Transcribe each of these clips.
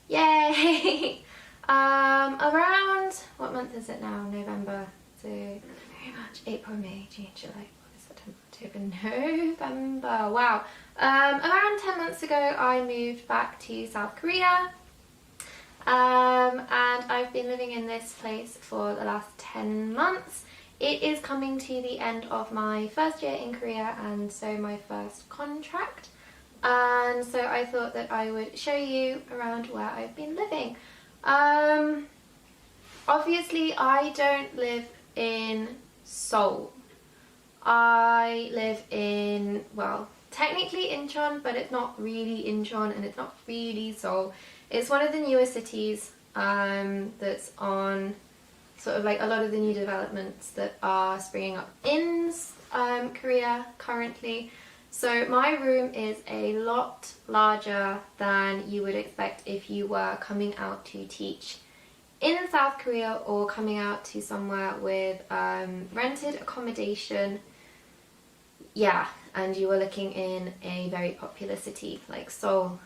Yay! Around, what month is it now? November. So, very much April, May, June, July, August, September, October, November. Wow. Around 10 months ago, I moved back to South Korea. And I've been living in this place for the last 10 months. It is coming to the end of my first year in Korea and so my first contract. And so I thought that I would show you around where I've been living. Obviously I don't live in Seoul. I live in, well, technically Incheon, but it's not really Incheon and it's not really Seoul. It's one of the newer cities that's on sort of like a lot of the new developments that are springing up in Korea currently. So my room is a lot larger than you would expect if you were coming out to teach in South Korea or coming out to somewhere with rented accommodation. Yeah, and you were looking in a very popular city like Seoul.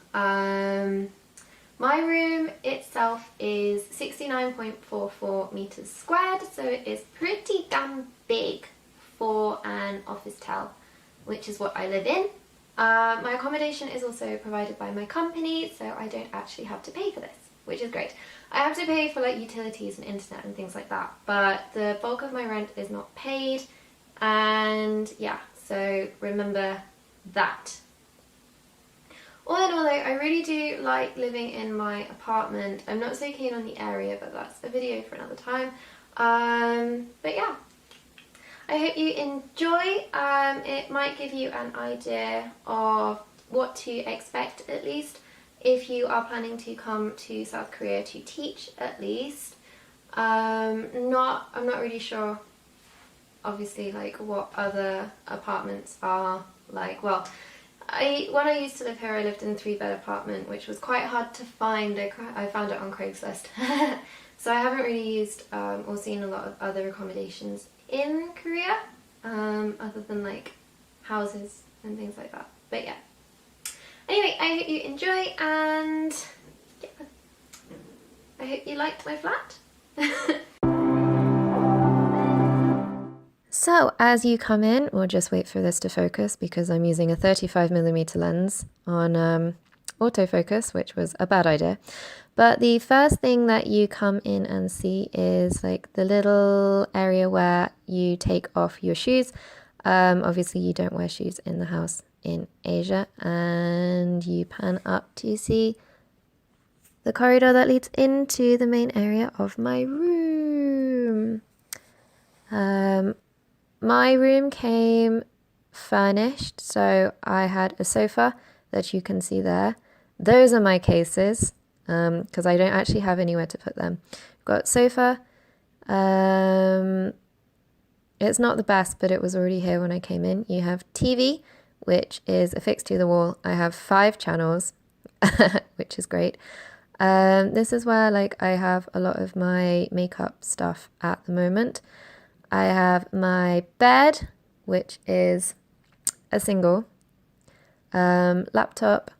My room itself is 69.44 meters squared, so it is pretty damn big for an officetel, which is what I live in. My accommodation is also provided by my company, so I don't actually have to pay for this, which is great. I have to pay for like utilities and internet and things like that, but the bulk of my rent is not paid, and yeah, so remember that. All in all though, I really do like living in my apartment. I'm not so keen on the area, but that's a video for another time. But yeah, I hope you enjoy. It might give you an idea of what to expect at least if you are planning to come to South Korea to teach at least. I'm not really sure obviously like what other apartments are like. Well, when I used to live here, I lived in a 3-bed apartment, which was quite hard to find. I found it on Craigslist. So I haven't really used or seen a lot of other accommodations in Korea, other than like houses and things like that. But yeah. Anyway, I hope you enjoy, and yeah, I hope you liked my flat. So as you come in, we'll just wait for this to focus because I'm using a 35mm lens on autofocus, which was a bad idea. But the first thing that you come in and see is like the little area where you take off your shoes. Obviously you don't wear shoes in the house in Asia, and you pan up to see the corridor that leads into the main area of my room. My room came furnished, so I had a sofa that you can see there. Those are my cases, because I don't actually have anywhere to put them. I've got sofa. It's not the best, but it was already here when I came in. You have TV, which is affixed to the wall. I have 5 channels, which is great. This is where like I have a lot of my makeup stuff at the moment. I have my bed, which is a single, laptop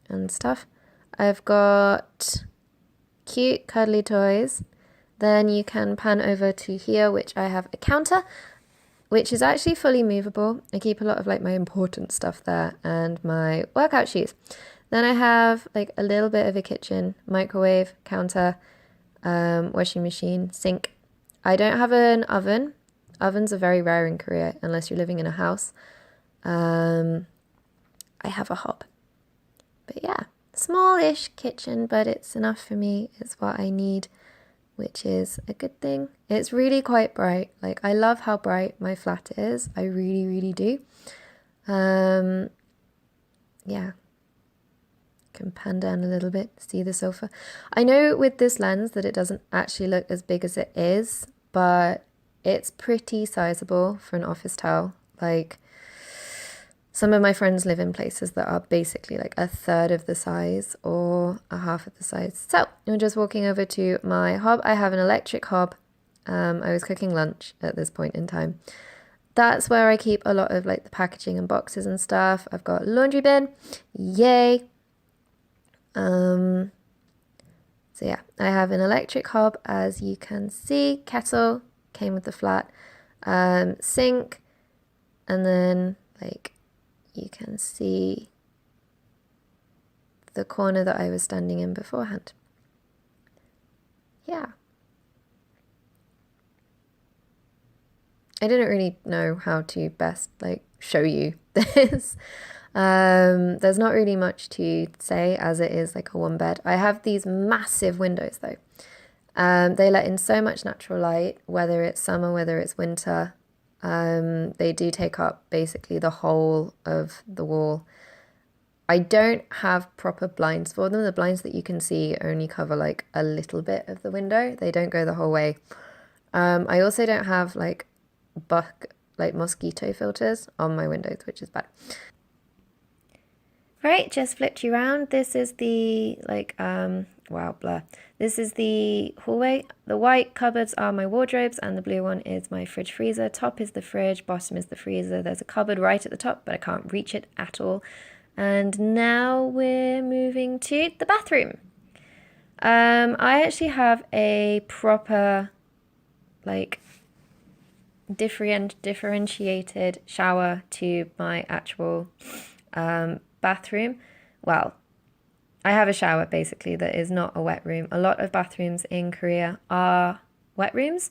and stuff. I've got cute cuddly toys. Then you can pan over to here, which I have a counter, which is actually fully movable. I keep a lot of like my important stuff there and my workout shoes. Then I have like a little bit of a kitchen, microwave, counter, washing machine, sink. I don't have an oven. Ovens are very rare in Korea unless you're living in a house. I have a hob. But yeah, smallish kitchen, but it's enough for me. It's what I need, which is a good thing. It's really quite bright. Like I love how bright my flat is. I really, really do. Yeah. Can pan down a little bit, see the sofa. I know with this lens that it doesn't actually look as big as it is, but it's pretty sizable for an officetel. Like some of my friends live in places that are basically like a third of the size or a half of the size. So I'm just walking over to my hob. I have an electric hob. I was cooking lunch at this point in time. That's where I keep a lot of like the packaging and boxes and stuff. I've got a laundry bin. Yay. So yeah, I have an electric hob, as you can see, kettle, came with the flat, sink, and then like you can see the corner that I was standing in beforehand. Yeah. I didn't really know how to best like show you this. There's not really much to say as it is like a one bed. I have these massive windows though. They let in so much natural light, whether it's summer, whether it's winter. They do take up basically the whole of the wall. I don't have proper blinds for them. The blinds that you can see only cover like a little bit of the window. They don't go the whole way. I also don't have like mosquito filters on my windows, which is bad. Right, just flipped you around. This is the wow, blur. This is the hallway. The white cupboards are my wardrobes and the blue one is my fridge freezer. Top is the fridge, bottom is the freezer. There's a cupboard right at the top, but I can't reach it at all. And now we're moving to the bathroom. I actually have a proper like differentiated shower to my actual bathroom. Well, I have a shower basically that is not a wet room. A lot of bathrooms in Korea are wet rooms.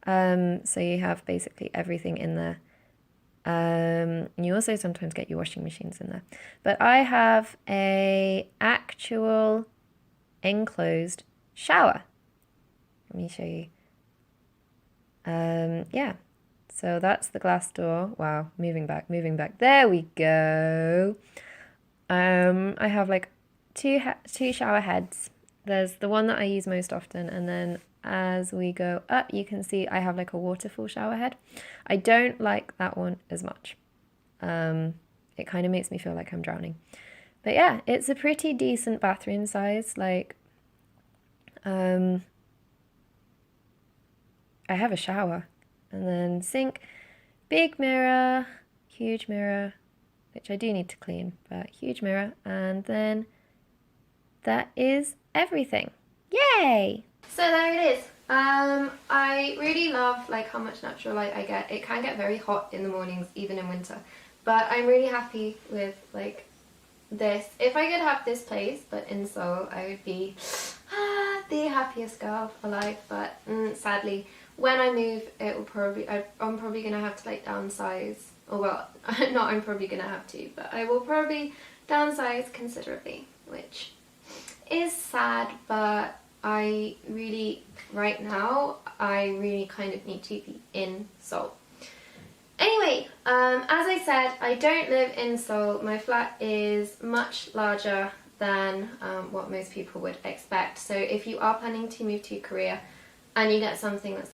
So you have basically everything in there. You also sometimes get your washing machines in there. But I have a actual enclosed shower. Let me show you. Yeah. So that's the glass door. Wow, moving back. There we go. I have like two shower heads. There's the one that I use most often, and then as we go up, you can see I have like a waterfall shower head. I don't like that one as much. It kind of makes me feel like I'm drowning. But yeah, it's a pretty decent bathroom size. Like, I have a shower, and then sink, big mirror, huge mirror, which I do need to clean, but huge mirror, and then that is everything. Yay! So there it is. I really love like how much natural light I get. It can get very hot in the mornings, even in winter, but I'm really happy with like this. If I could have this place, but in Seoul, I would be the happiest girl alive. But sadly, when I move, it will probably I'm probably gonna have to like downsize. Or well, not I'm probably gonna have to, but I will probably downsize considerably, which is sad, but I really, right now, I really kind of need to be in Seoul. Anyway, as I said, I don't live in Seoul. My flat is much larger than what most people would expect. So if you are planning to move to Korea and you get something that's